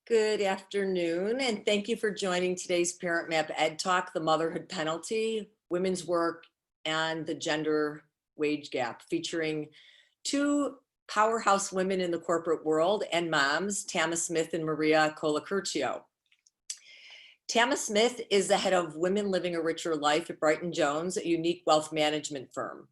Good afternoon, and thank you for joining today's ParentMap Ed Talk, the Motherhood Penalty, Women's Work, and the Gender Wage Gap, featuring two powerhouse women in the corporate world and moms, Tama Smith and Maria Colacurcio. Tama Smith is the head of Women Living a Richer Life at Brighton Jones, a unique wealth management firm.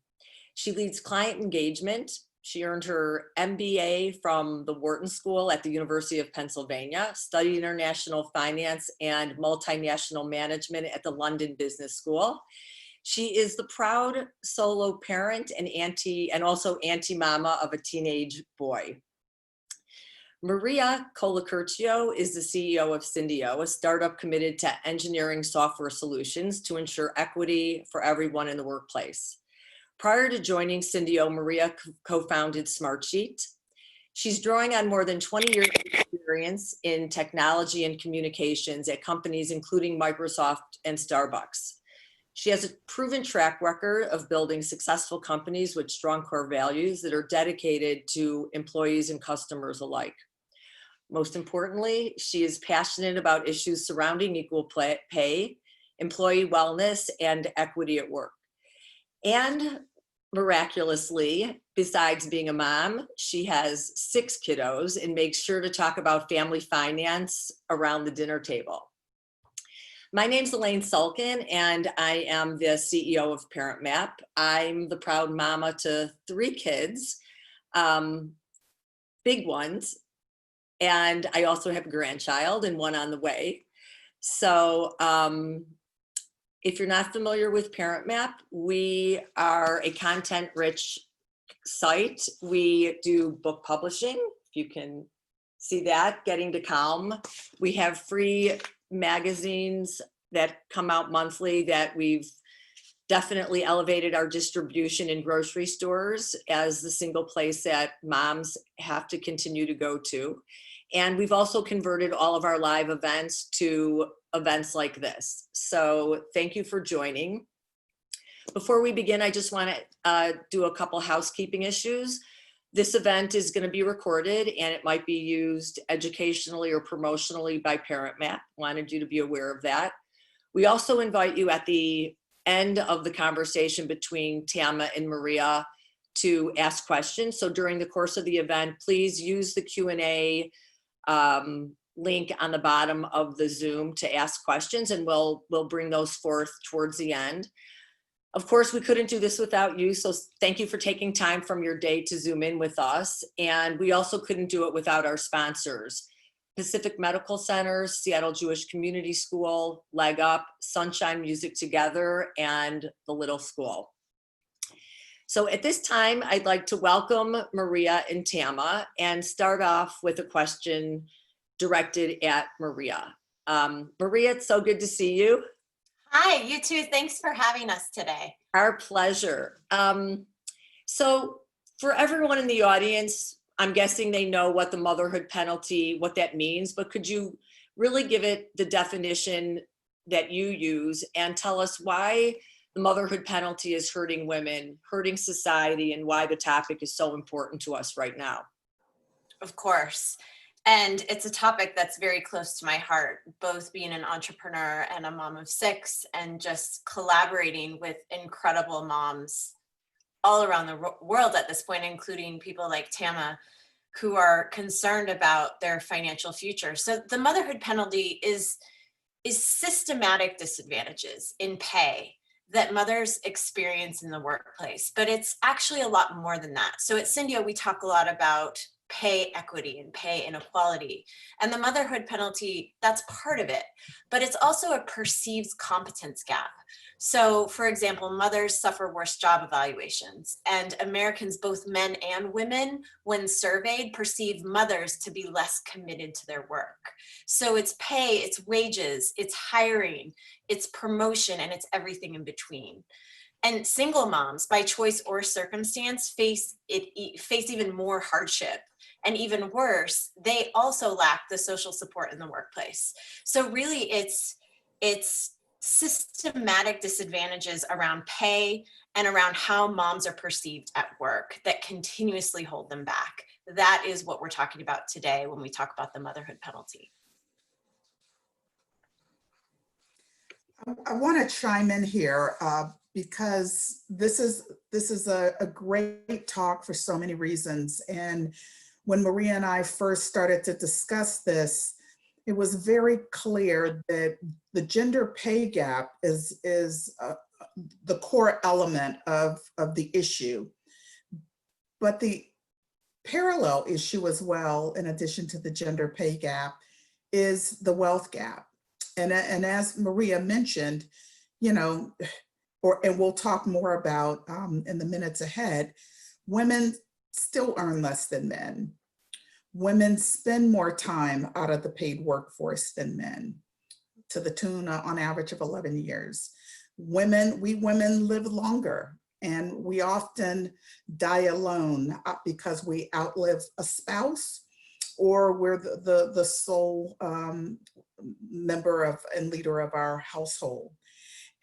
She leads client engagement. She earned her MBA from the Wharton School at the University of Pennsylvania, studied international finance and multinational management at the London Business School. She is the proud solo parent and also auntie mama of a teenage boy. Maria Colacurcio is the CEO of Syndio, a startup committed to engineering software solutions to ensure equity for everyone in the workplace. Prior to joining Syndio, Maria co-founded Smartsheet. She's drawing on more than 20 years of experience in technology and communications at companies including Microsoft and Starbucks. She has a proven track record of building successful companies with strong core values that are dedicated to employees and customers alike. Most importantly, she is passionate about issues surrounding equal pay, employee wellness, and equity at work. And miraculously, besides being a mom, she has 6 kiddos and makes sure to talk about family finance around the dinner table. My name's Elaine Sulkin, and I am the CEO of ParentMap. I'm the proud mama to 3 kids, big ones, and I also have a grandchild and one on the way. So if you're not familiar with ParentMap, we are a content-rich site. We do book publishing, if you can see that, Getting to Calm. We have free magazines that come out monthly that we've definitely elevated our distribution in grocery stores as the single place that moms have to continue to go to. And we've also converted all of our live events to events like this. So thank you for joining. Before we begin, I just want to do a couple housekeeping issues. This event is going to be recorded and it might be used educationally or promotionally by ParentMap. Wanted you to be aware of that. We also invite you at the end of the conversation between Tama and Maria to ask questions. So during the course of the event, please use the Q&A link on the bottom of the Zoom to ask questions, and we'll bring those forth towards the end. Of course, we couldn't do this without you, so thank you for taking time from your day to Zoom in with us. And we also couldn't do it without our sponsors: Pacific Medical Centers, Seattle Jewish Community School, Leg Up, Sunshine Music Together, and the Little School. So at this time, I'd like to welcome Maria and Tama and start off with a question directed at Maria. Maria, it's so good to see you. Hi, you too. Thanks for having us today. Our pleasure. So for everyone in the audience, I'm guessing they know what the motherhood penalty, what that means, but could you really give it the definition that you use and tell us why the motherhood penalty is hurting women, hurting society, and why the topic is so important to us right now? Of course. And it's a topic that's very close to my heart, both being an entrepreneur and a mom of 6, and just collaborating with incredible moms all around the world at this point, including people like Tama, who are concerned about their financial future. So the motherhood penalty is systematic disadvantages in pay that mothers experience in the workplace, but it's actually a lot more than that. So at Syndio, we talk a lot about pay equity and pay inequality. And the motherhood penalty, that's part of it, but it's also a perceived competence gap. So for example, mothers suffer worse job evaluations, and Americans, both men and women, when surveyed, perceive mothers to be less committed to their work. So it's pay, it's wages, it's hiring, it's promotion, and it's everything in between. And single moms, by choice or circumstance, face even more hardship. And even worse, they also lack the social support in the workplace. So really, it's systematic disadvantages around pay and around how moms are perceived at work that continuously hold them back. That is what we're talking about today when we talk about the motherhood penalty. I want to chime in here because this is a great talk for so many reasons. And when Maria and I first started to discuss this, it was very clear that the gender pay gap is the core element of the issue. But the parallel issue as well, in addition to the gender pay gap, is the wealth gap. And as Maria mentioned, you know, and we'll talk more about in the minutes ahead, women still earn less than men. Women spend more time out of the paid workforce than men, to the tune on average of 11 years. We women live longer, and we often die alone because we outlive a spouse, or we're the sole member of and leader of our household.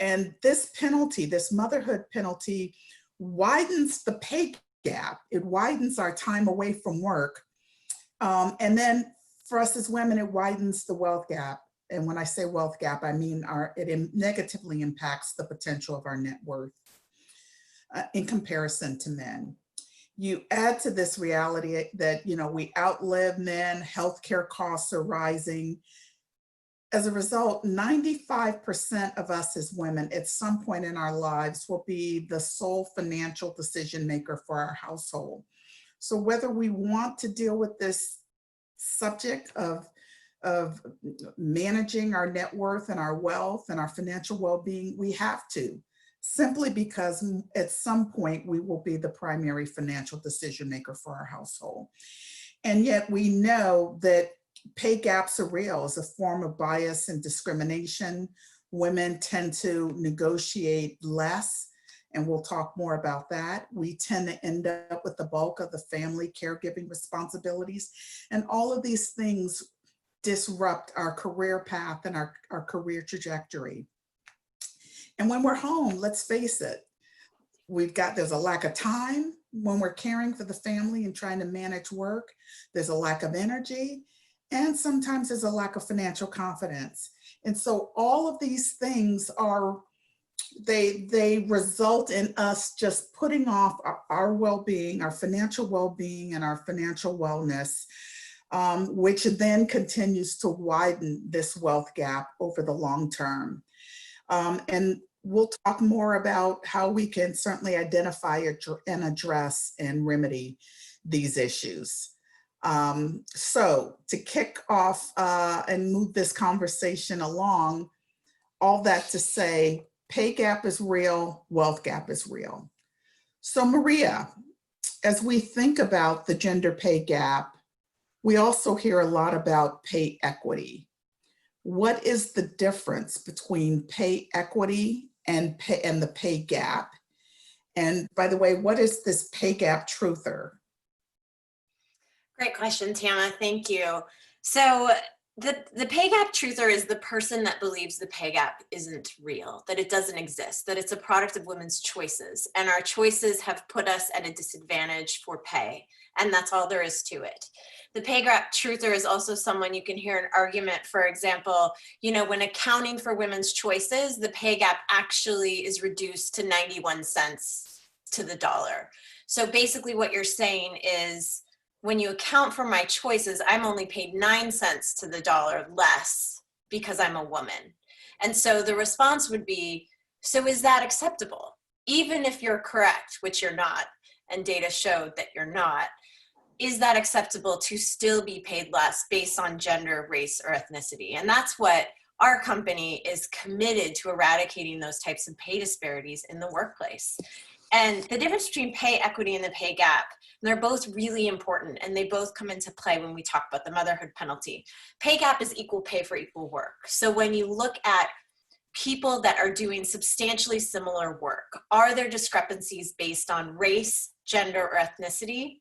And this penalty, this motherhood penalty, widens the pay gap. It widens our time away from work. And then for us as women, it widens the wealth gap. And when I say wealth gap, I mean it negatively impacts the potential of our net worth in comparison to men. You add to this reality that, you know, we outlive men, healthcare costs are rising. As a result, 95% of us as women at some point in our lives will be the sole financial decision maker for our household. So whether we want to deal with this subject of managing our net worth and our wealth and our financial well-being, we have to, simply because at some point we will be the primary financial decision maker for our household. And yet we know that pay gaps are real as a form of bias and discrimination. Women tend to negotiate less, and we'll talk more about that. We tend to end up with the bulk of the family caregiving responsibilities. And all of these things disrupt our career path and our career trajectory. And when we're home, let's face it, there's a lack of time when we're caring for the family and trying to manage work. There's a lack of energy, and sometimes there's a lack of financial confidence. And so all of these things they result in us just putting off our well-being, our financial well-being, and our financial wellness, which then continues to widen this wealth gap over the long term. And we'll talk more about how we can certainly identify and address and remedy these issues. So to kick off and move this conversation along, all that to say, pay gap is real, wealth gap is real. So Maria, as we think about the gender pay gap, we also hear a lot about pay equity. What is the difference between pay equity and the pay gap? And by the way, what is this pay gap truther? Great question, Tama. Thank you. So the pay gap truther is the person that believes the pay gap isn't real, that it doesn't exist, that it's a product of women's choices, and our choices have put us at a disadvantage for pay, and that's all there is to it. The pay gap truther is also someone you can hear an argument, for example, you know, when accounting for women's choices, the pay gap actually is reduced to 91 cents to the dollar. So basically what you're saying is, when you account for my choices, I'm only paid 9 cents to the dollar less because I'm a woman. And so the response would be, so is that acceptable? Even if you're correct, which you're not, and data showed that you're not, is that acceptable to still be paid less based on gender, race, or ethnicity? And that's what our company is committed to, eradicating those types of pay disparities in the workplace. And the difference between pay equity and the pay gap, they're both really important, and they both come into play when we talk about the motherhood penalty. Pay gap is equal pay for equal work. So when you look at people that are doing substantially similar work, are there discrepancies based on race, gender, or ethnicity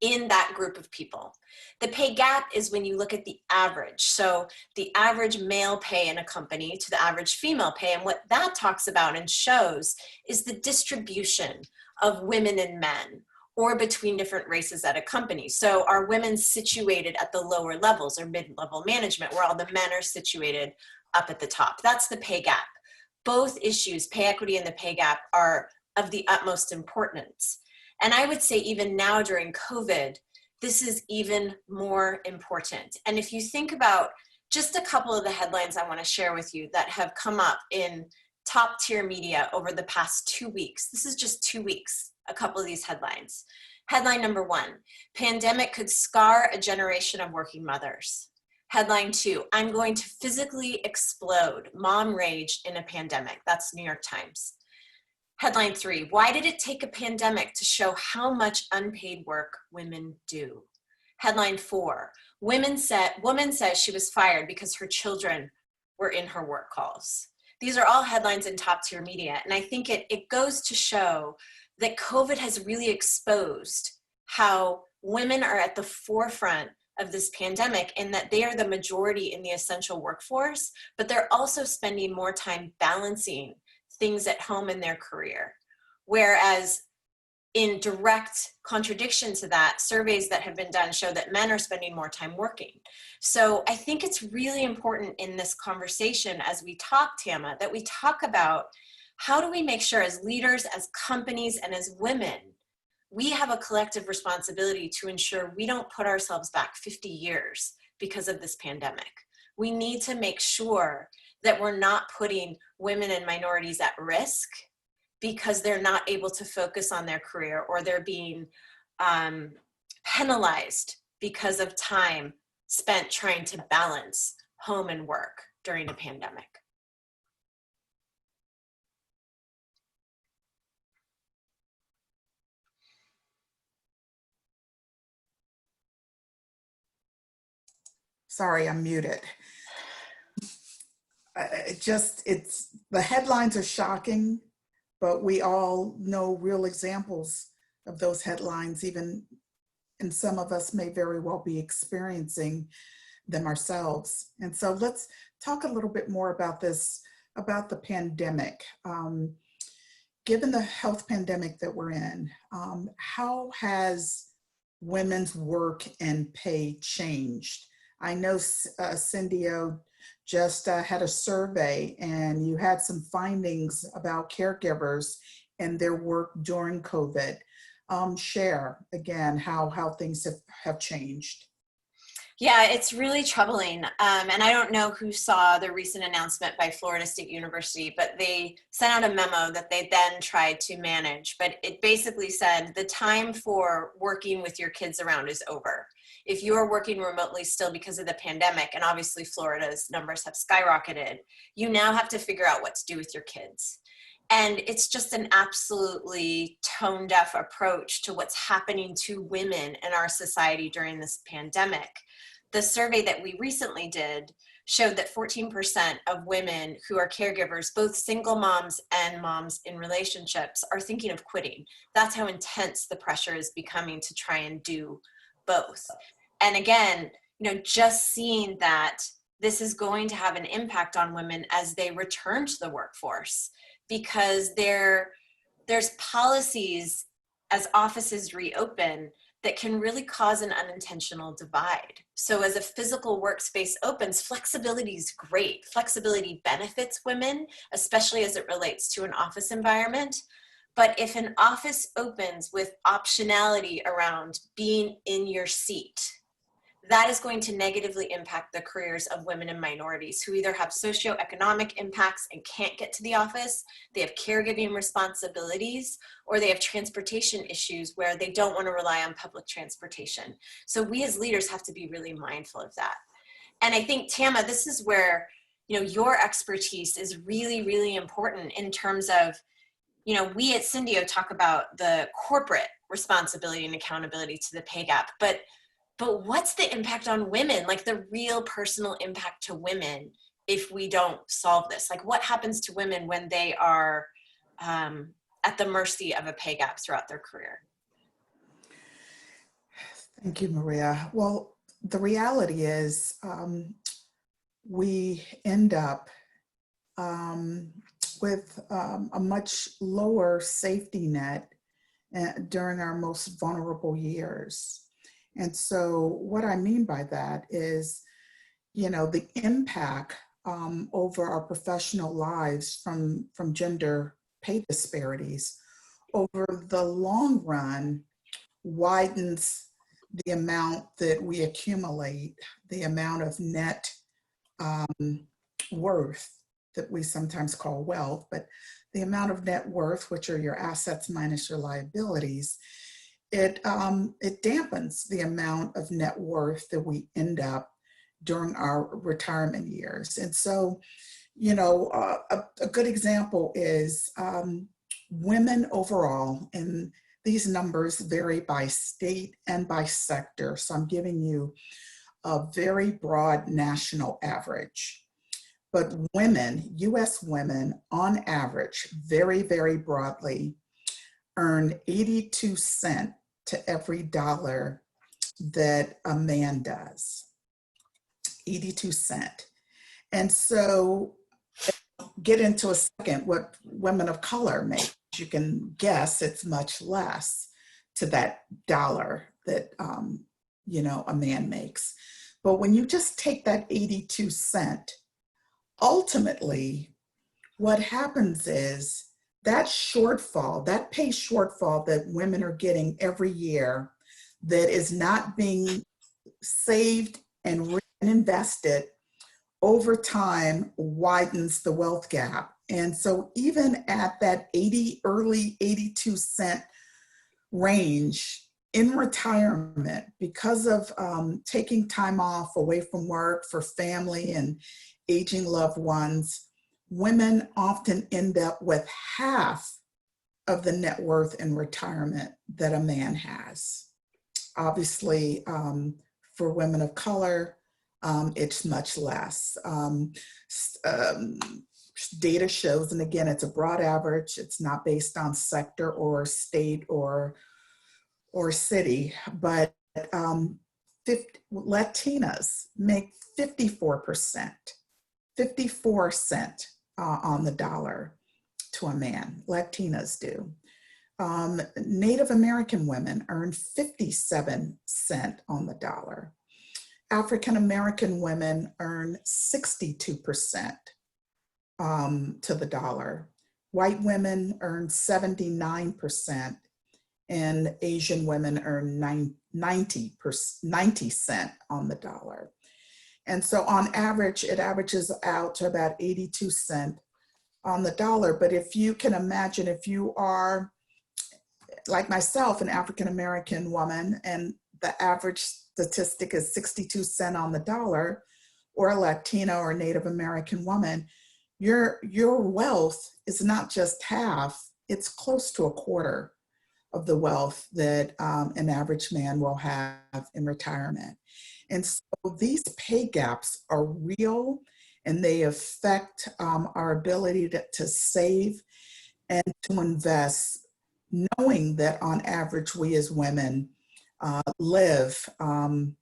in that group of people? The pay gap is when you look at the average. So the average male pay in a company to the average female pay. And what that talks about and shows is the distribution of women and men, or between different races at a company. So are women situated at the lower levels or mid-level management, where all the men are situated up at the top. That's the pay gap. Both issues, pay equity and the pay gap, are of the utmost importance. And I would say even now during COVID, this is even more important. And if you think about just a couple of the headlines I want to share with you that have come up in top tier media over the past 2 weeks. This is just 2 weeks, a couple of these headlines. Headline number 1, pandemic could scar a generation of working mothers. Headline 2, I'm going to physically explode, mom rage in a pandemic. That's New York Times. Headline 3, why did it take a pandemic to show how much unpaid work women do? Headline 4, woman says she was fired because her children were in her work calls. These are all headlines in top tier media. And I think it goes to show that COVID has really exposed how women are at the forefront of this pandemic, and that they are the majority in the essential workforce, but they're also spending more time balancing things at home in their career. Whereas in direct contradiction to that, surveys that have been done show that men are spending more time working. So I think it's really important in this conversation as we talk, Tama, that we talk about how do we make sure as leaders, as companies, and as women, we have a collective responsibility to ensure we don't put ourselves back 50 years because of this pandemic. We need to make sure that we're not putting women and minorities at risk because they're not able to focus on their career, or they're being penalized because of time spent trying to balance home and work during a pandemic. Sorry, I'm muted. The headlines are shocking, but we all know real examples of those headlines, and some of us may very well be experiencing them ourselves. And so let's talk a little bit more about this, about the pandemic. Given the health pandemic that we're in, how has women's work and pay changed? I know Syndio just had a survey, and you had some findings about caregivers and their work during COVID. Share again how things have changed. Yeah, it's really troubling. And I don't know who saw the recent announcement by Florida State University, but they sent out a memo that they then tried to manage. But it basically said the time for working with your kids around is over. If you are working remotely still because of the pandemic, and obviously Florida's numbers have skyrocketed, you now have to figure out what to do with your kids. And it's just an absolutely tone deaf approach to what's happening to women in our society during this pandemic. The survey that we recently did showed that 14% of women who are caregivers, both single moms and moms in relationships, are thinking of quitting. That's how intense the pressure is becoming to try and do both. And again, just seeing that this is going to have an impact on women as they return to the workforce, because there's policies as offices reopen that can really cause an unintentional divide. So as a physical workspace opens, flexibility is great. Flexibility benefits women, especially as it relates to an office environment. But if an office opens with optionality around being in your seat, that is going to negatively impact the careers of women and minorities who either have socioeconomic impacts and can't get to the office, they have caregiving responsibilities, or they have transportation issues where they don't want to rely on public transportation. So we as leaders have to be really mindful of that. And I think, Tama, this is where your expertise is really, really important in terms of, we at Syndio talk about the corporate responsibility and accountability to the pay gap, but what's the impact on women, like the real personal impact to women if we don't solve this? Like what happens to women when they are at the mercy of a pay gap throughout their career? Thank you, Maria. Well, the reality is we end up with a much lower safety net during our most vulnerable years. And so what I mean by that is, the impact over our professional lives from gender pay disparities, over the long run, widens the amount that we accumulate, the amount of net worth that we sometimes call wealth, but the amount of net worth, which are your assets minus your liabilities, it dampens the amount of net worth that we end up during our retirement years. And so, you know, a good example is women overall, and these numbers vary by state and by sector. So I'm giving you a very broad national average. But women, US women, on average, very, very broadly, earn 82 cents to every dollar that a man does. 82 cents. And so get into a second what women of color make. You can guess it's much less to that dollar that you know, a man makes. But when you just take that 82 cents, ultimately what happens is that shortfall, that pay shortfall that women are getting every year that is not being saved and reinvested over time widens the wealth gap. And so even at that early 82 cent range in retirement, because of taking time off away from work for family and aging loved ones, women often end up with half of the net worth in retirement that a man has. Obviously, for women of color, it's much less. Data shows, and again, it's a broad average, it's not based on sector or state or city, but Latinas make 54%, 54 cents on the dollar to a man. Latinas do. Native American women earn 57 cents on the dollar. African American women earn 62% to the dollar. White women earn 79%, and Asian women earn 90 cents on the dollar. And so on average, it averages out to about 82 cents on the dollar. But if you can imagine, if you are, like myself, an African-American woman, and the average statistic is 62 cents on the dollar, or a Latina or Native American woman, your wealth is not just half, it's close to a quarter of the wealth that an average man will have in retirement. And so these pay gaps are real, and they affect our ability to save and to invest, knowing that on average, we as women live 5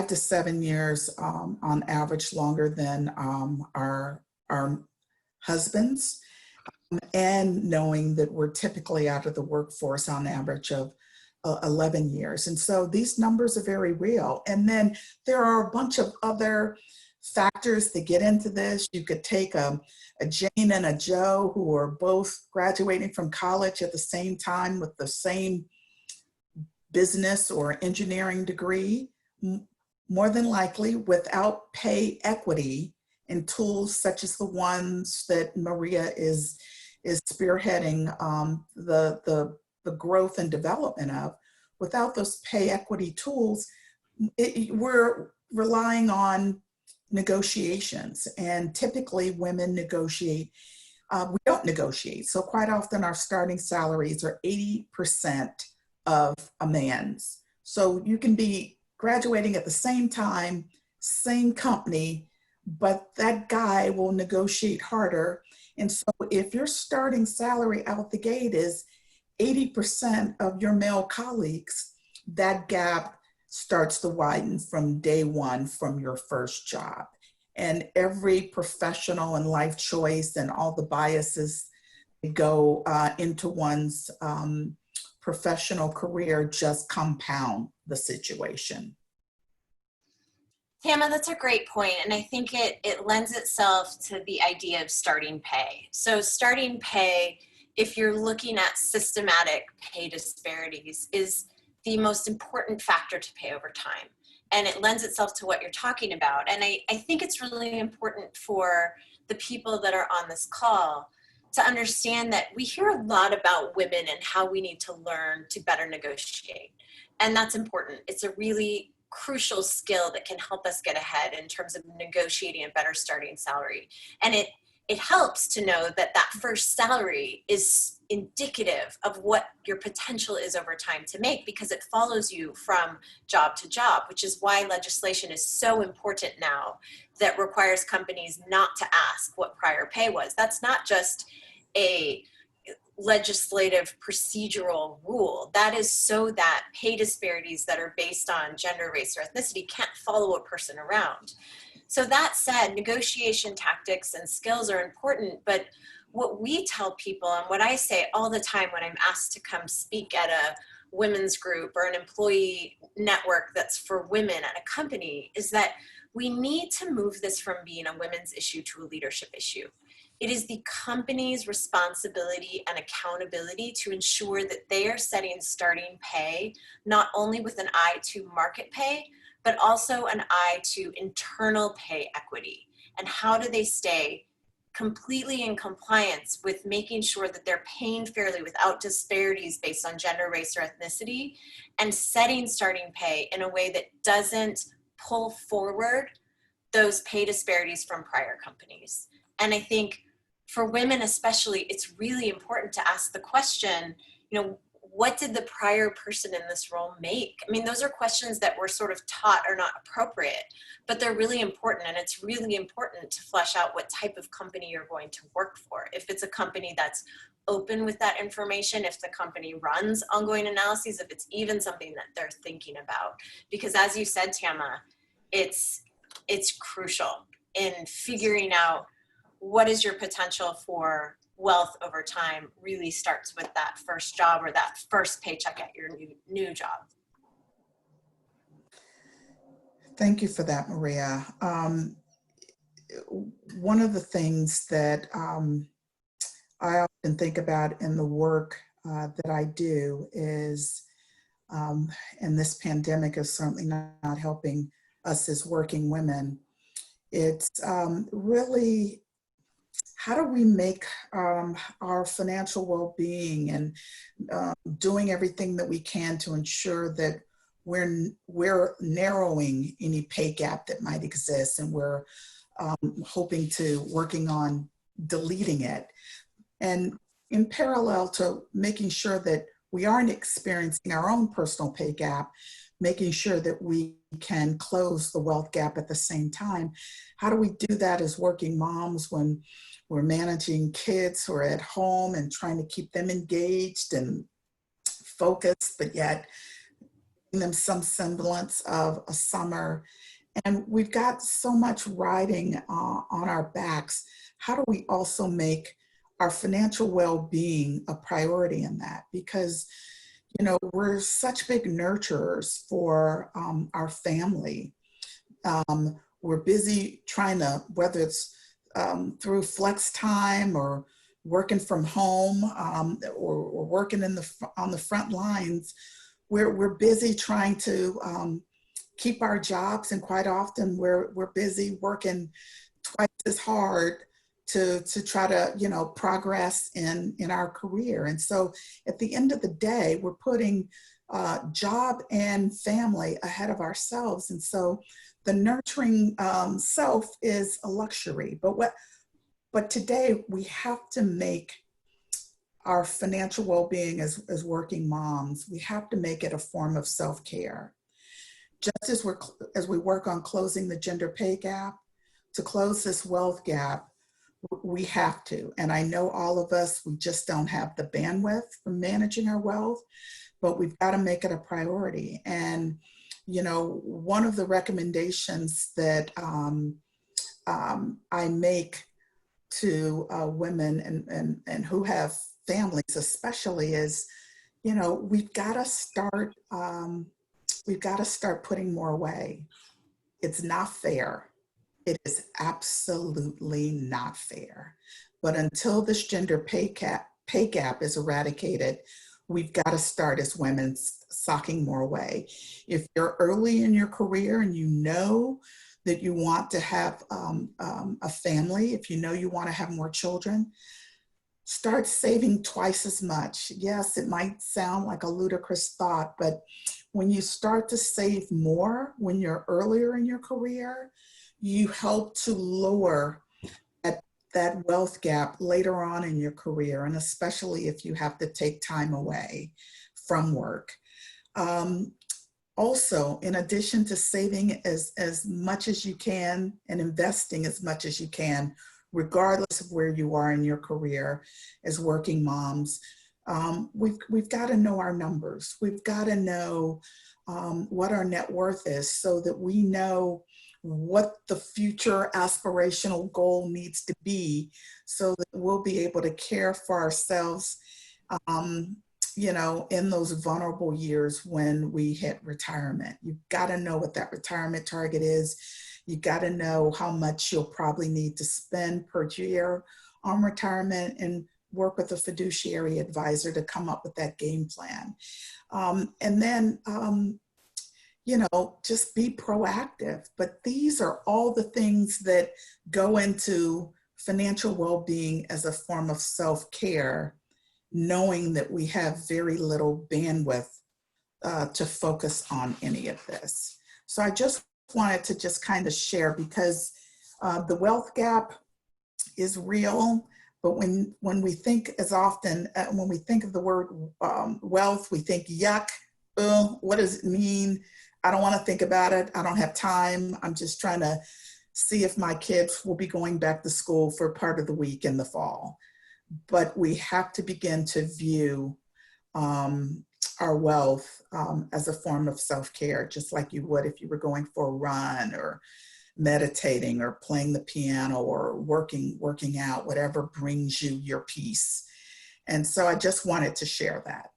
to 7 years on average longer than our husbands, and knowing that we're typically out of the workforce on average of 11 years. And so these numbers are very real. And then there are a bunch of other factors that get into this. You could take a Jane and a Joe who are both graduating from college at the same time with the same business or engineering degree. More than likely, without pay equity and tools such as the ones that Maria is spearheading the growth and development of, without those pay equity tools, we're relying on negotiations. And typically women negotiate, we don't negotiate. So quite often our starting salaries are 80% of a man's. So you can be graduating at the same time, same company, but that guy will negotiate harder. And so if your starting salary out the gate is 80% of your male colleagues, that gap starts to widen from day one from your first job. And every professional and life choice and all the biases that go into one's professional career just compound the situation. Tama, that's a great point. And I think it lends itself to the idea of starting pay. So starting pay, if you're looking at systematic pay disparities, is the most important factor to pay over time. And it lends itself to what you're talking about. And I think it's really important for the people that are on this call to understand that we hear a lot about women and how we need to learn to better negotiate. And that's important. It's a really crucial skill that can help us get ahead in terms of negotiating a better starting salary. And it helps to know that that first salary is indicative of what your potential is over time to make, because it follows you from job to job, which is why legislation is so important now that requires companies not to ask what prior pay was. That's not just a legislative procedural rule. That is so that pay disparities that are based on gender, race, or ethnicity can't follow a person around. So that said, negotiation tactics and skills are important, but what we tell people, and what I say all the time when I'm asked to come speak at a women's group or an employee network that's for women at a company, is that we need to move this from being a women's issue to a leadership issue. It is the company's responsibility and accountability to ensure that they are setting starting pay, not only with an eye to market pay, but also an eye to internal pay equity. And how do they stay completely in compliance with making sure that they're paying fairly without disparities based on gender, race, or ethnicity, and setting starting pay in a way that doesn't pull forward those pay disparities from prior companies. And I think for women especially, it's really important to ask the question, what did the prior person in this role make? I mean, those are questions that we're sort of taught are not appropriate, but they're really important. And it's really important to flesh out what type of company you're going to work for. If it's a company that's open with that information, if the company runs ongoing analyses, if it's even something that they're thinking about. Because as you said, Tama, it's crucial in figuring out what is your potential for wealth over time really starts with that first job or that first paycheck at your new job. Thank you for that, Maria. One of the things that I often think about in the work that I do is, and this pandemic is certainly not helping us as working women, it's really how do we make our financial well-being and doing everything that we can to ensure that we're narrowing any pay gap that might exist, and we're hoping to working on deleting it. And in parallel to making sure that we aren't experiencing our own personal pay gap, making sure that we can close the wealth gap at the same time. How do we do that as working moms when we're managing kids who are at home and trying to keep them engaged and focused, but yet giving them some semblance of a summer? And we've got so much riding on our backs. How do we also make our financial well-being a priority in that? Because we're such big nurturers for our family. We're busy trying to, whether it's through flex time or working from home or working on the front lines, we're busy trying to keep our jobs, and quite often we're busy working twice as hard to try to progress in our career. And so at the end of the day, we're putting job and family ahead of ourselves. And so the nurturing self is a luxury. But today we have to make our financial well-being as working moms, we have to make it a form of self-care. Just as we work on closing the gender pay gap, to close this wealth gap, we have to. And I know all of us, we just don't have the bandwidth for managing our wealth, but we've got to make it a priority. And one of the recommendations that I make to women and who have families especially is, we've got to start putting more away. It's not fair. It is absolutely not fair. But until this gender pay gap is eradicated, we've got to start as women socking more away. If you're early in your career and you know that you want to have a family, if you know you want to have more children, start saving twice as much. Yes, it might sound like a ludicrous thought, but when you start to save more when you're earlier in your career, you help to lower that wealth gap later on in your career, and especially if you have to take time away from work. Also, in addition to saving as much as you can and investing as much as you can, regardless of where you are in your career as working moms, we've got to know our numbers. We've got to know what our net worth is so that we know what the future aspirational goal needs to be so that we'll be able to care for ourselves, in those vulnerable years when we hit retirement. You've got to know what that retirement target is. You got to know how much you'll probably need to spend per year on retirement, and work with a fiduciary advisor to come up with that game plan. And then, just be proactive. But these are all the things that go into financial well-being as a form of self-care, knowing that we have very little bandwidth to focus on any of this. So I just wanted to just kind of share, because the wealth gap is real, but when we think as often, when we think of the word wealth, we think yuck, what does it mean? I don't want to think about it. I don't have time. I'm just trying to see if my kids will be going back to school for part of the week in the fall. But we have to begin to view our wealth as a form of self-care, just like you would if you were going for a run or meditating or playing the piano or working out, whatever brings you your peace. And so I just wanted to share that.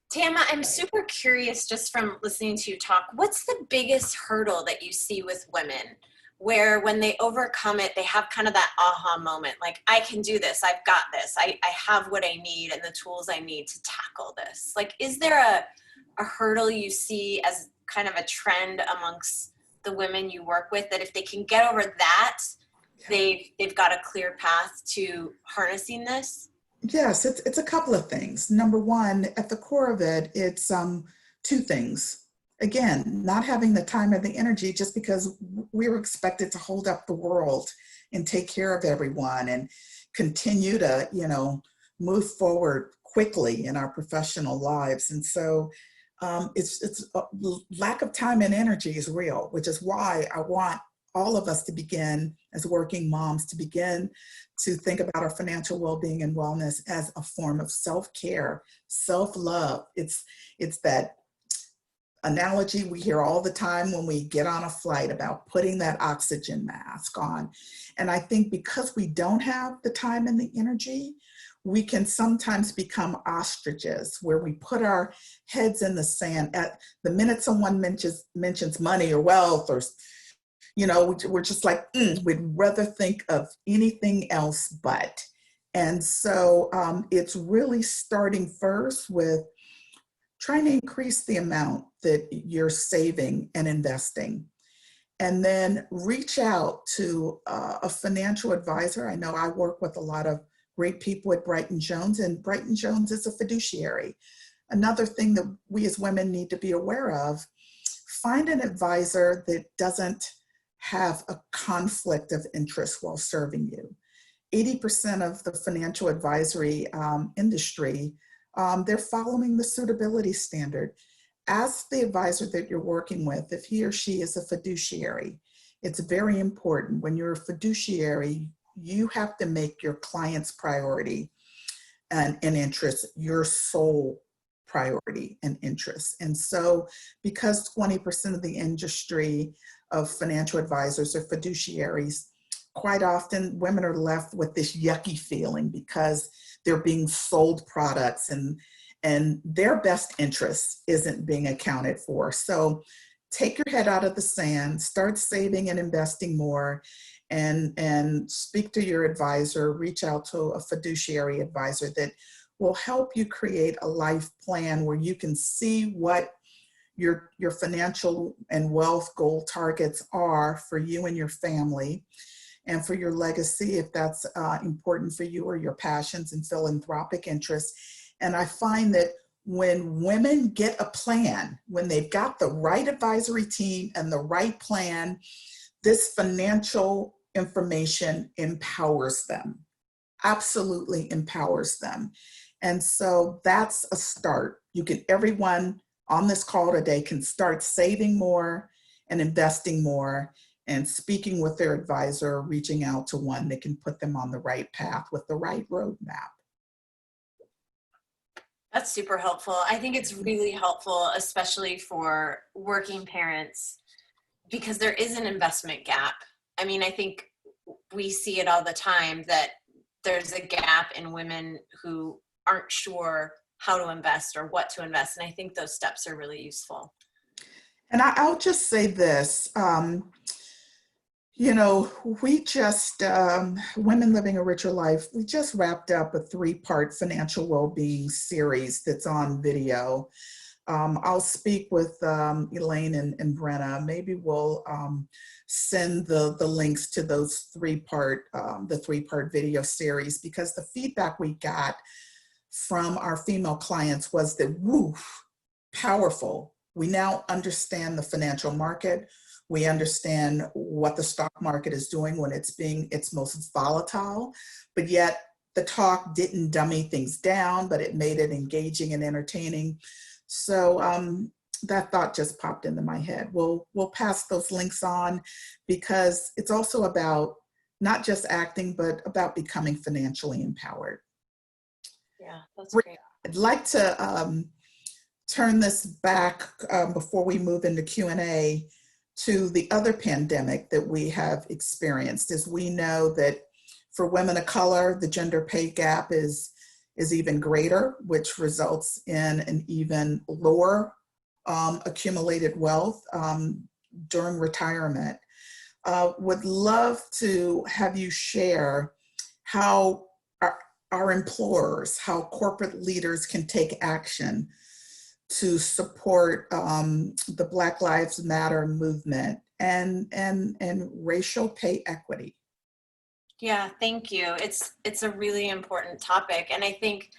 Tama, I'm super curious, just from listening to you talk, what's the biggest hurdle that you see with women where when they overcome it, they have kind of that aha moment, like, I can do this, I've got this, I have what I need and the tools I need to tackle this? Like, is there a hurdle you see as kind of a trend amongst the women you work with, that if they can get over that, they've got a clear path to harnessing this? Yes, it's a couple of things. Number one, at the core of it, it's two things. Again, not having the time or the energy just because we were expected to hold up the world and take care of everyone and continue to, move forward quickly in our professional lives. And so it's lack of time and energy is real, which is why I want all of us to begin, as working moms, to begin to think about our financial well-being and wellness as a form of self-care, self-love. It's that analogy we hear all the time when we get on a flight about putting that oxygen mask on. And I think because we don't have the time and the energy, we can sometimes become ostriches, where we put our heads in the sand. At the minute someone mentions money or wealth, or we're just like, we'd rather think of anything else but. And so it's really starting first with trying to increase the amount that you're saving and investing. And then reach out to a financial advisor. I know I work with a lot of great people at Brighton Jones, and Brighton Jones is a fiduciary. Another thing that we as women need to be aware of, find an advisor that doesn't have a conflict of interest while serving you. 80% of the financial advisory industry, they're following the suitability standard. Ask the advisor that you're working with if he or she is a fiduciary. It's very important. When you're a fiduciary, you have to make your client's priority and interest your sole priority and interest. And so because 20% of the industry of financial advisors are fiduciaries, quite often women are left with this yucky feeling because they're being sold products and their best interest isn't being accounted for. So take your head out of the sand, start saving and investing more, and speak to your advisor, reach out to a fiduciary advisor that will help you create a life plan where you can see what your financial and wealth goal targets are for you and your family, and for your legacy, if that's important for you, or your passions and philanthropic interests. And I find that when women get a plan, when they've got the right advisory team and the right plan, this financial information empowers them, absolutely empowers them. And so that's a start. Everyone on this call today can start saving more and investing more, and speaking with their advisor, reaching out to one that can put them on the right path with the right roadmap. That's super helpful. I think it's really helpful, especially for working parents, because there is an investment gap. I mean, I think we see it all the time that there's a gap in women who aren't sure how to invest or what to invest. And I think those steps are really useful. And I'll just say this, we just, Women Living a Richer Life, we just wrapped up a 3-part financial well-being series that's on video. I'll speak with Elaine and Brenna. Maybe we'll send the links to those the 3-part video series, because the feedback we got from our female clients was that, woof, powerful. We now understand the financial market. We understand what the stock market is doing when it's its most volatile, but yet the talk didn't dummy things down, but it made it engaging and entertaining. So that thought just popped into my head. We'll pass those links on, because it's also about not just acting, but about becoming financially empowered. Yeah, that's great. I'd like to turn this back before we move into Q&A to the other pandemic that we have experienced. As we know that for women of color, the gender pay gap is even greater, which results in an even lower accumulated wealth during retirement. Would love to have you share how our employers, how corporate leaders can take action to support the Black Lives Matter movement and racial pay equity. Yeah, thank you. It's a really important topic. And I think,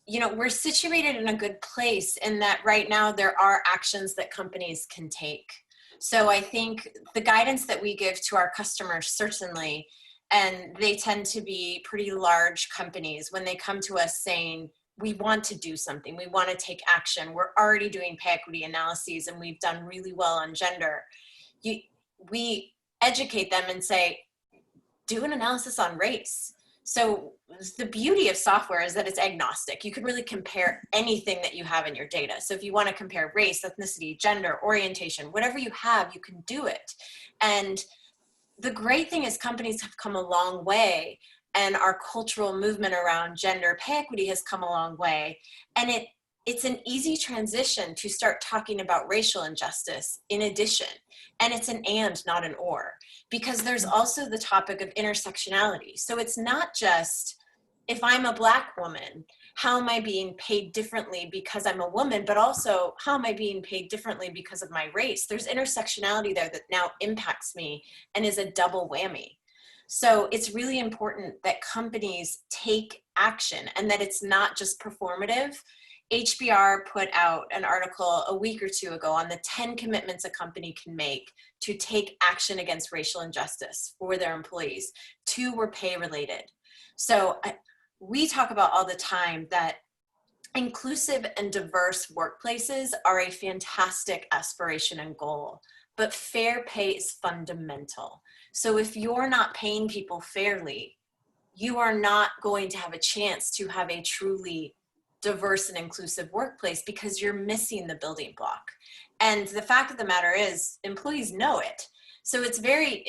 we're situated in a good place in that right now there are actions that companies can take. So I think the guidance that we give to our customers, certainly, and they tend to be pretty large companies, when they come to us saying, we want to do something, we want to take action, we're already doing pay equity analyses and we've done really well on gender, we educate them and say, do an analysis on race. So the beauty of software is that it's agnostic. You can really compare anything that you have in your data. So if you want to compare race, ethnicity, gender, orientation, whatever you have, you can do it. And the great thing is companies have come a long way, and our cultural movement around gender pay equity has come a long way. And it's an easy transition to start talking about racial injustice in addition. And it's an and, not an or, because there's also the topic of intersectionality. So it's not just, if I'm a Black woman, how am I being paid differently because I'm a woman, but also how am I being paid differently because of my race? There's intersectionality there that now impacts me and is a double whammy. So it's really important that companies take action and that it's not just performative. HBR put out an article a week or two ago on the 10 commitments a company can make to take action against racial injustice for their employees. 2 were pay related. So we talk about all the time that inclusive and diverse workplaces are a fantastic aspiration and goal, but fair pay is fundamental. So if you're not paying people fairly, you are not going to have a chance to have a truly diverse and inclusive workplace, because you're missing the building block. And the fact of the matter is, employees know it. So it's very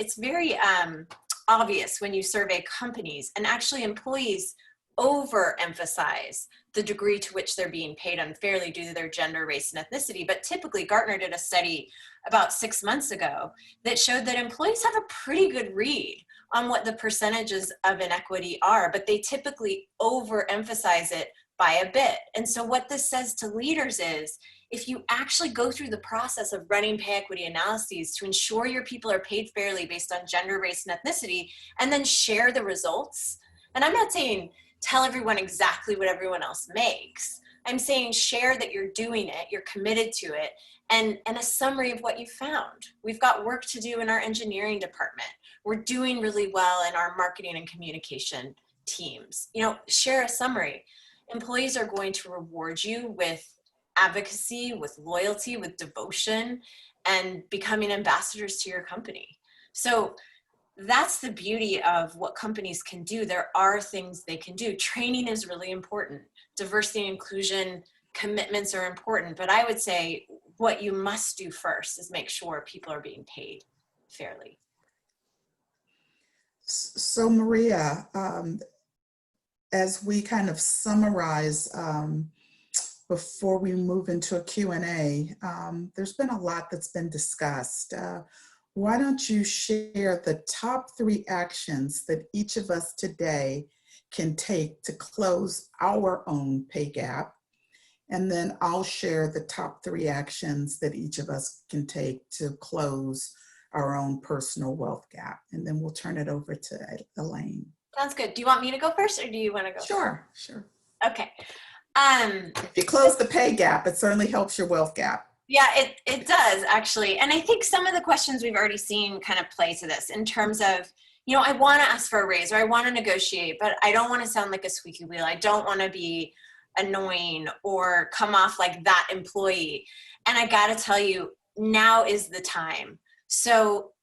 obvious when you survey companies, and actually employees overemphasize the degree to which they're being paid unfairly due to their gender, race, and ethnicity. But typically, Gartner did a study about 6 months ago that showed that employees have a pretty good read on what the percentages of inequity are, but they typically overemphasize it by a bit. And so what this says to leaders is, if you actually go through the process of running pay equity analyses to ensure your people are paid fairly based on gender, race, and ethnicity, and then share the results, and I'm not saying tell everyone exactly what everyone else makes. I'm saying share that you're doing it, you're committed to it, and a summary of what you found. We've got work to do in our engineering department. We're doing really well in our marketing and communication teams. You know, share a summary. Employees are going to reward you with advocacy, with loyalty, with devotion, and becoming ambassadors to your company. So that's the beauty of what companies can do. There are things they can do. Training is really important. Diversity and inclusion commitments are important. But I would say what you must do first is make sure people are being paid fairly. So Maria, as we kind of summarize before we move into a Q&A, there's been a lot that's been discussed. Why don't you share the top 3 actions that each of us today can take to close our own pay gap? And then I'll share the top 3 actions that each of us can take to close our own personal wealth gap. And then we'll turn it over to Elaine. Sounds good. Do you want me to go first, or do you want to go? Sure. Okay. If you close the pay gap, it certainly helps your wealth gap. Yeah, it does actually. And I think some of the questions we've already seen kind of play to this in terms of, you know, I want to ask for a raise or I want to negotiate, but I don't want to sound like a squeaky wheel. I don't want to be annoying or come off like that employee. And I got to tell you, now is the time. So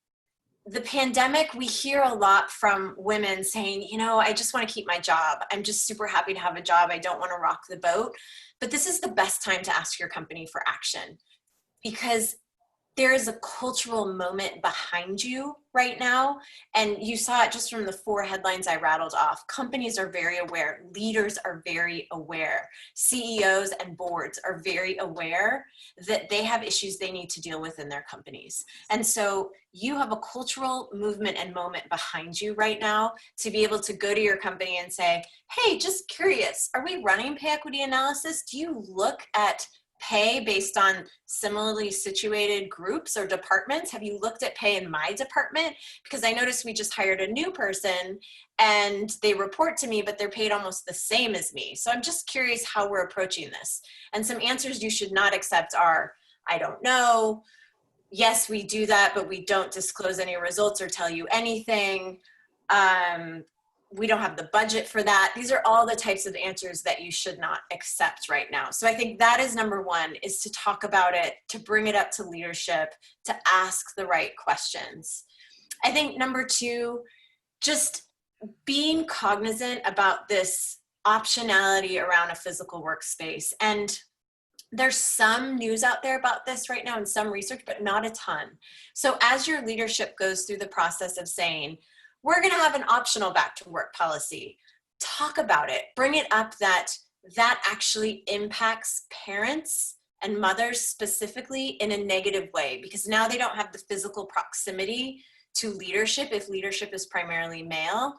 the pandemic, we hear a lot from women saying, you know, I just want to keep my job. I'm just super happy to have a job. I don't want to rock the boat. But this is the best time to ask your company for action, because there is a cultural moment behind you right now. And you saw it just from the 4 headlines I rattled off. Companies are very aware. Leaders are very aware. CEOs and boards are very aware that they have issues they need to deal with in their companies. And so you have a cultural movement and moment behind you right now to be able to go to your company and say, hey, just curious, are we running pay equity analysis? Do you look at pay based on similarly situated groups or departments? Have you looked at pay in my department? Because I noticed we just hired a new person and they report to me, but they're paid almost the same as me. So I'm just curious how we're approaching this. And some answers you should not accept are, I don't know. Yes, we do that, but we don't disclose any results or tell you anything. We don't have the budget for that. These are all the types of answers that you should not accept right now. So I think that is number 1, is to talk about it, to bring it up to leadership, to ask the right questions. I think number 2, just being cognizant about this optionality around a physical workspace. And there's some news out there about this right now and some research, but not a ton. So as your leadership goes through the process of saying, we're going to have an optional back to work policy, talk about it, bring it up that actually impacts parents and mothers specifically in a negative way, because now they don't have the physical proximity to leadership, if leadership is primarily male,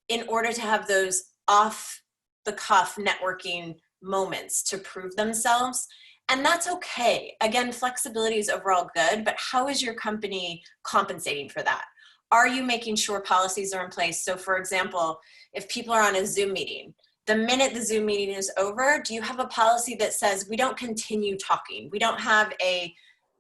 in order to have those off the cuff networking moments to prove themselves. And that's okay. Again, flexibility is overall good, but how is your company compensating for that? Are you making sure policies are in place? So for example, if people are on a Zoom meeting, the minute the Zoom meeting is over, do you have a policy that says we don't continue talking? We don't have a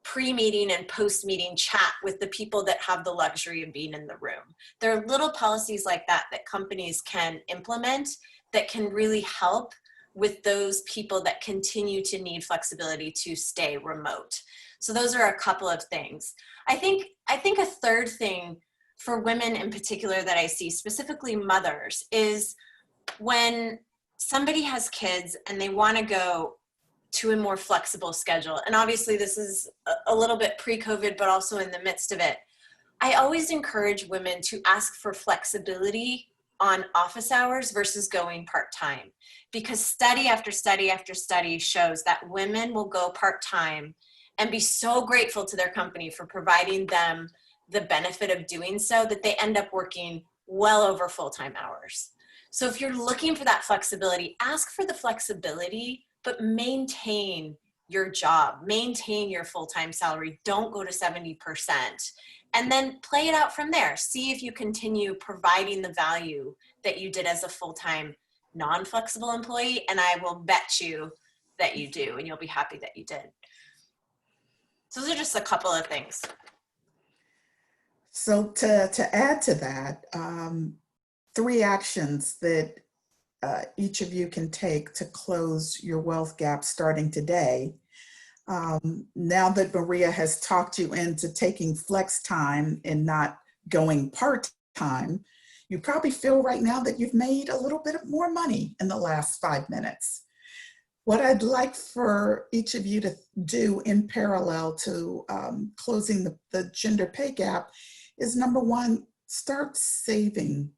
pre-meeting and post-meeting chat with the people that have the luxury of being in the room. There are little policies like that that companies can implement that can really help with those people that continue to need flexibility to stay remote. So those are a couple of things. I think a third thing for women in particular that I see, specifically mothers, is when somebody has kids and they want to go to a more flexible schedule. And obviously this is a little bit pre-COVID, but also in the midst of it. I always encourage women to ask for flexibility on office hours versus going part-time, because study after study after study shows that women will go part-time and be so grateful to their company for providing them the benefit of doing so that they end up working well over full-time hours. So if you're looking for that flexibility, ask for the flexibility, but maintain your job, maintain your full-time salary. Don't go to 70%. And then play it out from there. See if you continue providing the value that you did as a full-time non-flexible employee. And I will bet you that you do, and you'll be happy that you did. So those are just a couple of things. So to add to that, 3 actions that each of you can take to close your wealth gap starting today. Now that Maria has talked you into taking flex time and not going part-time, you probably feel right now that you've made a little bit more money in the last 5 minutes. What I'd like for each of you to do in parallel to closing the gender pay gap is, number 1, start saving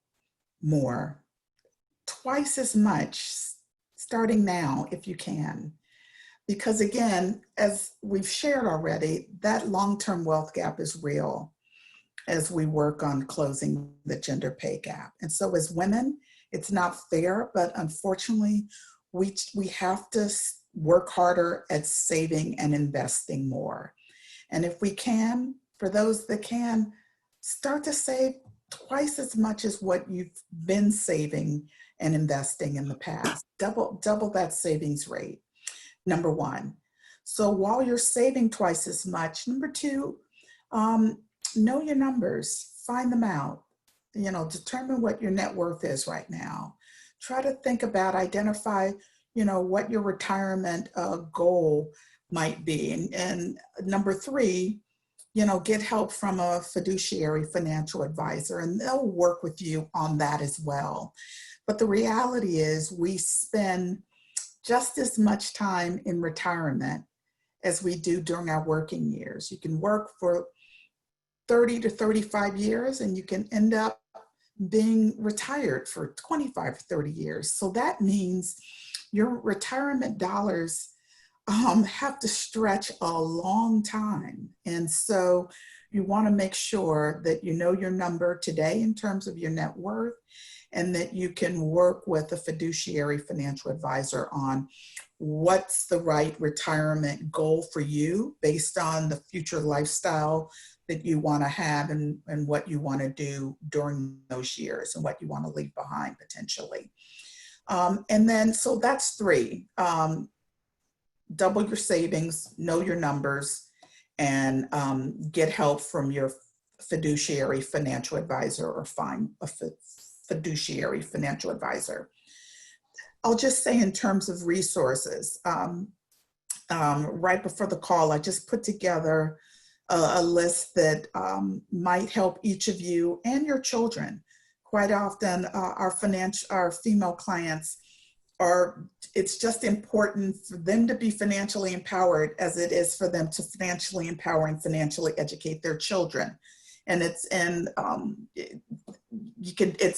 more, twice as much, starting now if you can. Because again, as we've shared already, that long-term wealth gap is real as we work on closing the gender pay gap. And so as women, it's not fair, but unfortunately, we have to work harder at saving and investing more. And if we can, for those that can, start to save twice as much as what you've been saving and investing in the past. Double that savings rate, number 1. So while you're saving twice as much, number 2, know your numbers, find them out. Determine what your net worth is right now. Try to think about, identify, what your retirement goal might be. And number 3, get help from a fiduciary financial advisor, and they'll work with you on that as well. But the reality is we spend just as much time in retirement as we do during our working years. You can work for 30 to 35 years and you can end up being retired for 25, 30 years. So that means your retirement dollars have to stretch a long time. And so you want to make sure that you know your number today in terms of your net worth, and that you can work with a fiduciary financial advisor on what's the right retirement goal for you based on the future lifestyle that you want to have and what you want to do during those years and what you want to leave behind potentially. And then, so that's 3. Double your savings, know your numbers, and get help from your fiduciary financial advisor, or find a fiduciary financial advisor. I'll just say in terms of resources, right before the call, I just put together a list that might help each of you and your children. Quite often, our female clients it's just important for them to be financially empowered as it is for them to financially empower and financially educate their children. And it's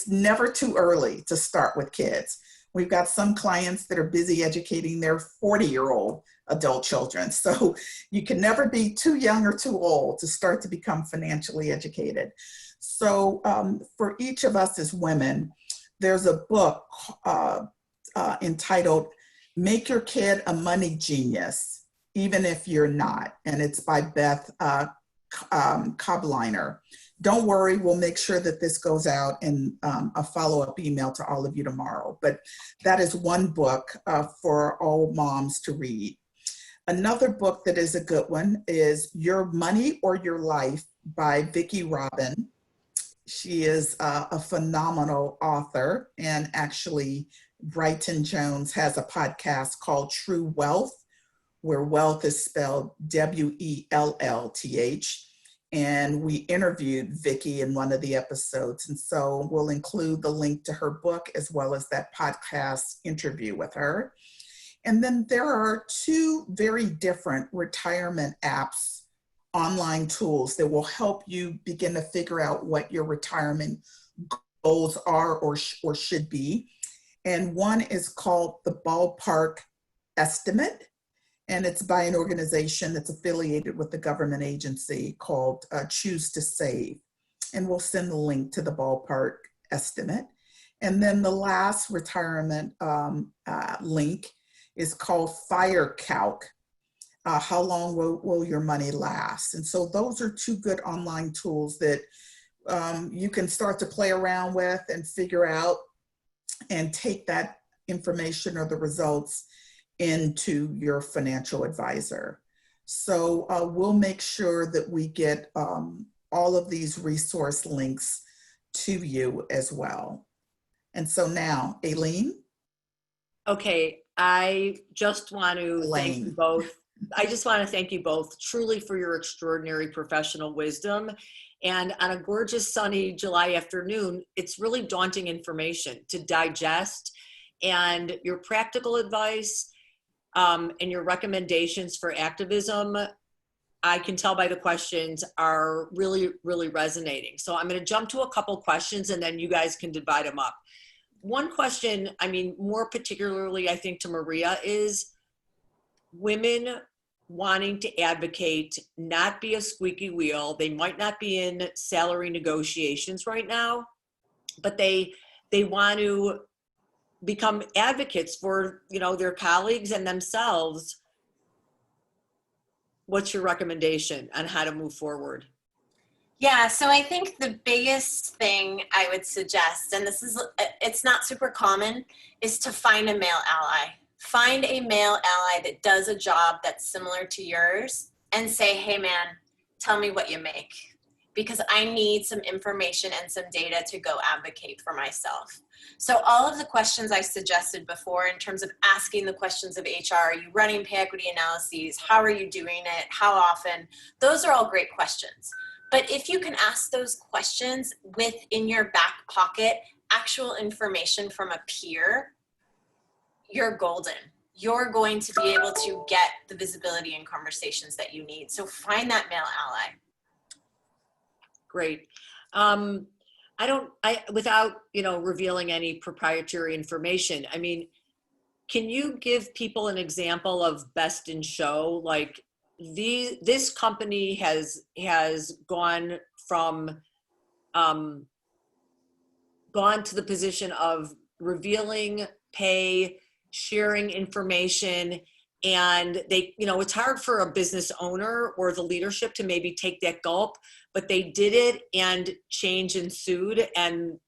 never too early to start with kids. We've got some clients that are busy educating their 40-year-old adult children. So you can never be too young or too old to start to become financially educated. So for each of us as women, there's a book entitled Make Your Kid a Money Genius, Even If You're Not. And it's by Beth Kobliner. Don't worry, we'll make sure that this goes out in a follow-up email to all of you tomorrow. But that is one book for all moms to read. Another book that is a good one is Your Money or Your Life by Vicky Robin. She is a phenomenal author, and actually Brighton Jones has a podcast called True Wealth, where wealth is spelled W-E-L-L-T-H. And we interviewed Vicky in one of the episodes. And so we'll include the link to her book as well as that podcast interview with her. And then there are 2 very different retirement apps, online tools that will help you begin to figure out what your retirement goals are or should be. And one is called the Ballpark Estimate, and it's by an organization that's affiliated with the government agency called Choose to Save. And we'll send the link to the Ballpark Estimate. And then the last retirement link is called Fire Calc. How long will your money last? And so those are two good online tools that you can start to play around with and figure out and take that information or the results into your financial advisor. So we'll make sure that we get all of these resource links to you as well. And so now, Elaine? Okay, I just want to thank you both. I just want to thank you both truly for your extraordinary professional wisdom. And on a gorgeous sunny July afternoon, it's really daunting information to digest, and your practical advice and your recommendations for activism, I can tell by the questions, are really, really resonating. So I'm going to jump to a couple questions and then you guys can divide them up. One question, I mean, more particularly, I think, to Maria, is women wanting to advocate, not be a squeaky wheel. They might not be in salary negotiations right now, but they want to become advocates for, you know, their colleagues and themselves. What's your recommendation on how to move forward? Yeah, so I think the biggest thing I would suggest, and it's not super common, is to find a male ally. Find a male ally that does a job that's similar to yours and say, hey man, tell me what you make, because I need some information and some data to go advocate for myself. So all of the questions I suggested before in terms of asking the questions of HR, are you running pay equity analyses? How are you doing it? How often? Those are all great questions. But if you can ask those questions with, in your back pocket, actual information from a peer, you're golden. You're going to be able to get the visibility and conversations that you need. So find that male ally. Great. Without, you know, revealing any proprietary information, I mean, can you give people an example of best in show? Like this company has gone to the position of revealing pay, sharing information, and they, you know, it's hard for a business owner or the leadership to maybe take that gulp, but they did it and change ensued. And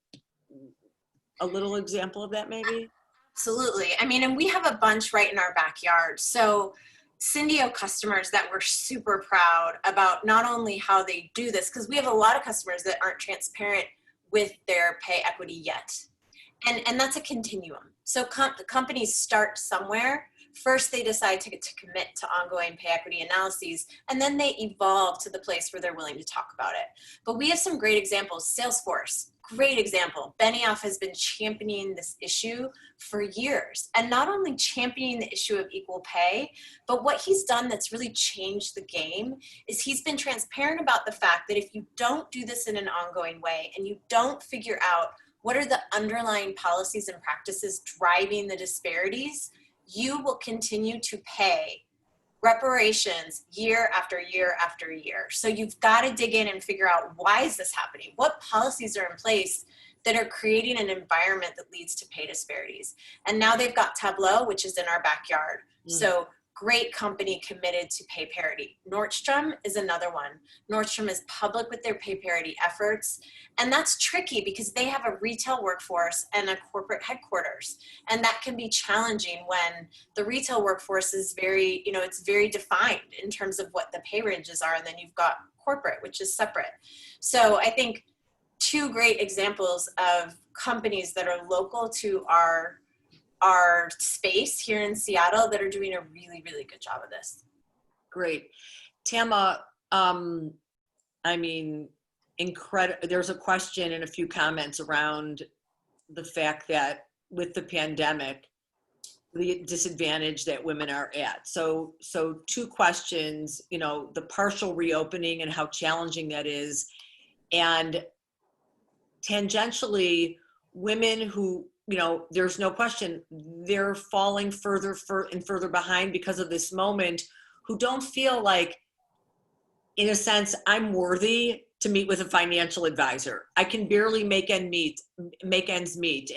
a little example of that maybe? Absolutely. I mean, and we have a bunch right in our backyard. So Syndio customers that we're super proud about, not only how they do this, because we have a lot of customers that aren't transparent with their pay equity yet. And that's a continuum. So companies start somewhere. First, they decide to commit to ongoing pay equity analyses, and then they evolve to the place where they're willing to talk about it. But we have some great examples. Salesforce, great example. Benioff has been championing this issue for years, and not only championing the issue of equal pay, but what he's done that's really changed the game is he's been transparent about the fact that if you don't do this in an ongoing way and you don't figure out what are the underlying policies and practices driving the disparities, you will continue to pay reparations year after year after year. So you've got to dig in and figure out, why is this happening? What policies are in place that are creating an environment that leads to pay disparities? And now they've got Tableau, which is in our backyard. So great company committed to pay parity. Nordstrom is another one. Nordstrom is public with their pay parity efforts. And that's tricky because they have a retail workforce and a corporate headquarters. And that can be challenging when the retail workforce is very, you know, it's very defined in terms of what the pay ranges are. And then you've got corporate, which is separate. So I think two great examples of companies that are local to our space here in Seattle that are doing a really, really good job of this. Great. Tama, I mean, incredible. There's a question and a few comments around the fact that with the pandemic, the disadvantage that women are at. So two questions, you know, the partial reopening and how challenging that is. And tangentially, women who, you know, there's no question, they're falling further and further behind because of this moment, who don't feel like, in a sense, I'm worthy to meet with a financial advisor. I can barely make ends meet.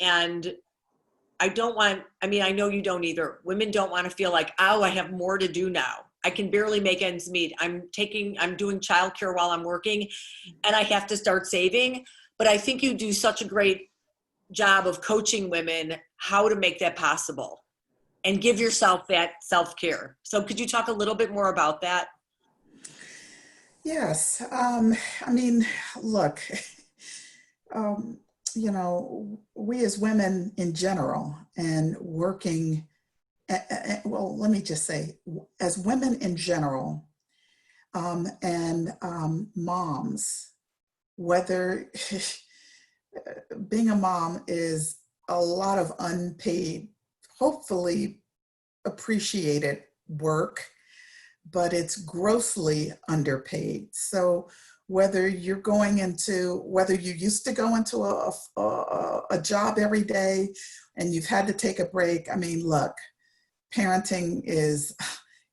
And I don't want, I mean, I know you don't either. Women don't want to feel like, oh, I have more to do now. I can barely make ends meet. I'm doing childcare while I'm working and I have to start saving. But I think you do such a great job of coaching women how to make that possible and give yourself that self-care. So could you talk a little bit more about that? Yes. I mean, look, you know, we as women in general and working, well, let me just say, as women in general, and moms, whether being a mom is a lot of unpaid, hopefully appreciated work, but it's grossly underpaid. So whether you used to go into a job every day and you've had to take a break, I mean, look, parenting is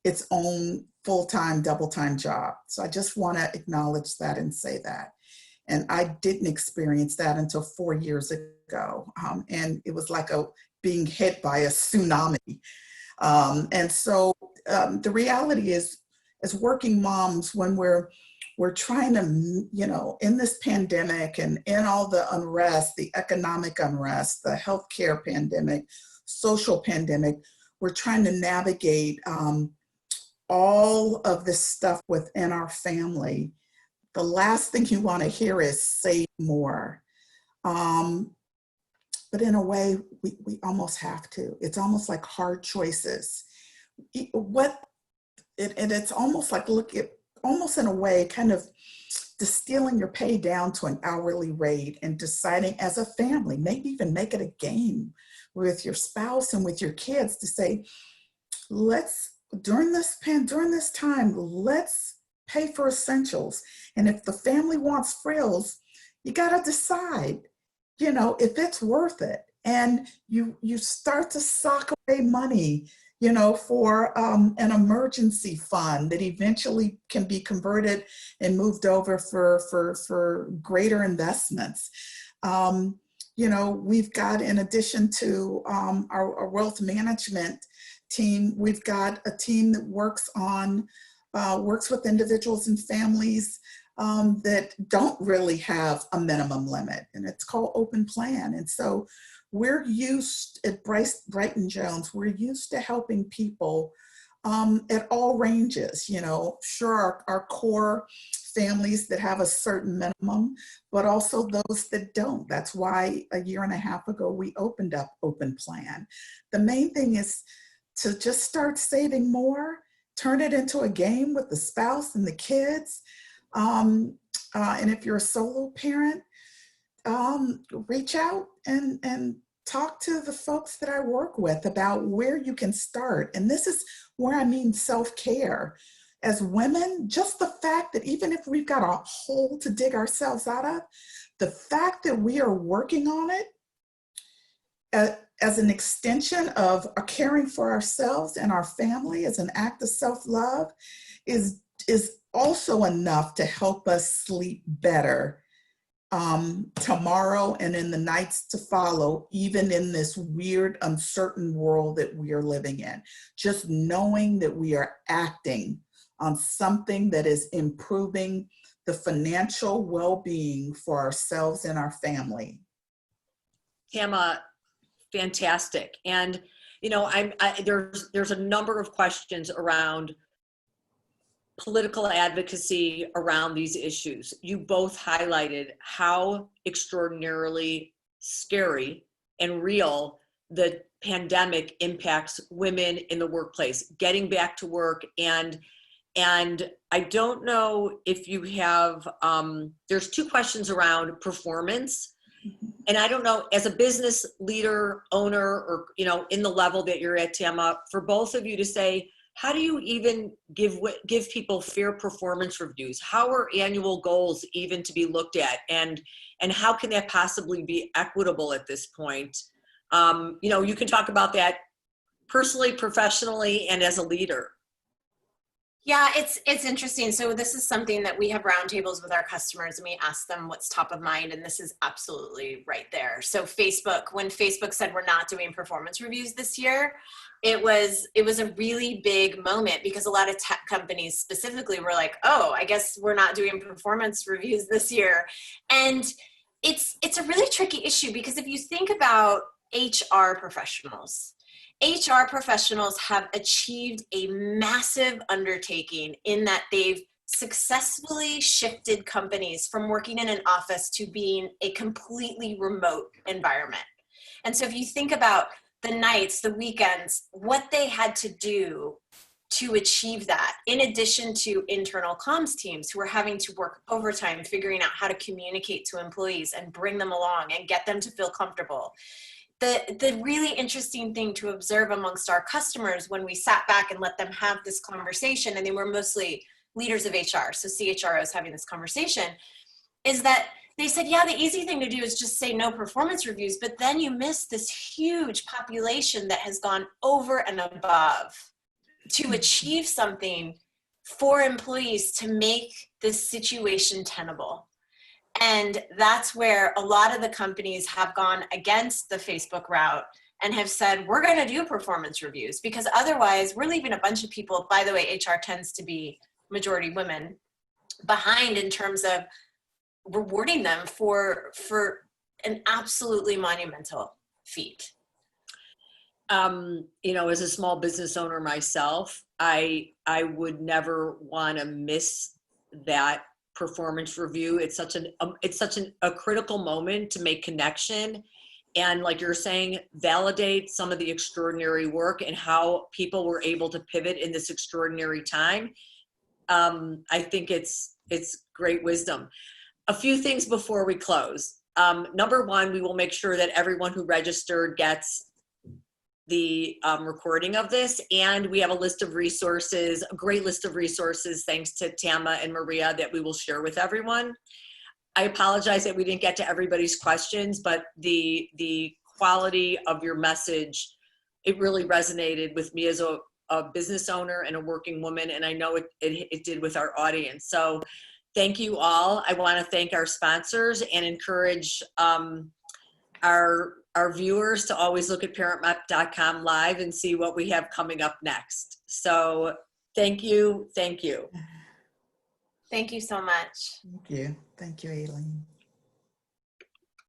its own full-time, double-time job. So I just want to acknowledge that and say that. And I didn't experience that until 4 years ago. And it was like being hit by a tsunami. And so the reality is, as working moms, when we're trying to, you know, in this pandemic and in all the unrest, the economic unrest, the healthcare pandemic, social pandemic, we're trying to navigate all of this stuff within our family. The last thing you want to hear is save more. But in a way, we almost have to. It's almost like hard choices. It's almost like, almost in a way, kind of distilling your pay down to an hourly rate and deciding as a family, maybe even make it a game with your spouse and with your kids to say, during this time, let's pay for essentials. And if the family wants frills, you got to decide, you know, if it's worth it. And you start to sock away money, you know, for an emergency fund that eventually can be converted and moved over for greater investments. You know, we've got, in addition to our wealth management team, we've got a team that works with individuals and families that don't really have a minimum limit, and it's called Open Plan. And so we're used at Brighton Jones, we're used to helping people at all ranges, you know, sure, our core families that have a certain minimum, but also those that don't. That's why a year and a half ago, we opened up Open Plan. The main thing is to just start saving more, turn it into a game with the spouse and the kids. And if you're a solo parent, reach out and talk to the folks that I work with about where you can start. And this is where I mean self-care. As women, just the fact that even if we've got a hole to dig ourselves out of, the fact that we are working on it as an extension of caring for ourselves and our family as an act of self-love is also enough to help us sleep better tomorrow and in the nights to follow, even in this weird, uncertain world that we are living in. Just knowing that we are acting on something that is improving the financial well-being for ourselves and our family. Tama, fantastic. And, you know, there's a number of questions around political advocacy around these issues. You both highlighted how extraordinarily scary and real the pandemic impacts women in the workplace, getting back to work. And I don't know if you have, there's two questions around performance. And I don't know, as a business leader, owner, or, you know, in the level that you're at, Tama, for both of you to say, how do you even give people fair performance reviews? How are annual goals even to be looked at? And how can that possibly be equitable at this point? You know, you can talk about that personally, professionally, and as a leader. Yeah, it's interesting. So this is something that we have roundtables with our customers, and we ask them what's top of mind, and this is absolutely right there. So Facebook, when Facebook said we're not doing performance reviews this year, it was a really big moment, because a lot of tech companies specifically were like, oh, I guess we're not doing performance reviews this year. And it's a really tricky issue, because if you think about HR professionals have achieved a massive undertaking in that they've successfully shifted companies from working in an office to being a completely remote environment. And so if you think about the nights, the weekends, what they had to do to achieve that, in addition to internal comms teams who are having to work overtime, figuring out how to communicate to employees and bring them along and get them to feel comfortable. The really interesting thing to observe amongst our customers when we sat back and let them have this conversation, and they were mostly leaders of HR, so CHROs having this conversation, is that they said, yeah, the easy thing to do is just say no performance reviews, but then you miss this huge population that has gone over and above to achieve something for employees to make this situation tenable. And that's where a lot of the companies have gone against the Facebook route and have said, we're going to do performance reviews, because otherwise we're leaving a bunch of people, by the way, HR tends to be majority women, behind in terms of rewarding them for an absolutely monumental feat. You know, as a small business owner myself, I would never want to miss that performance review. It's such a critical moment to make connection, and like you're saying, validate some of the extraordinary work and how people were able to pivot in this extraordinary time. I think it's great wisdom. A few things before we close. Number one, we will make sure that everyone who registered gets the recording of this, and we have a list of resources, a great list of resources, thanks to Tama and Maria, that we will share with everyone. I apologize that we didn't get to everybody's questions, but the quality of your message, it really resonated with me as a business owner and a working woman, and I know it did with our audience. So thank you all. I want to thank our sponsors and encourage our viewers to always look at ParentMap.com live and see what we have coming up next. So thank you. Thank you. Thank you so much. Thank you. Thank you, Elaine.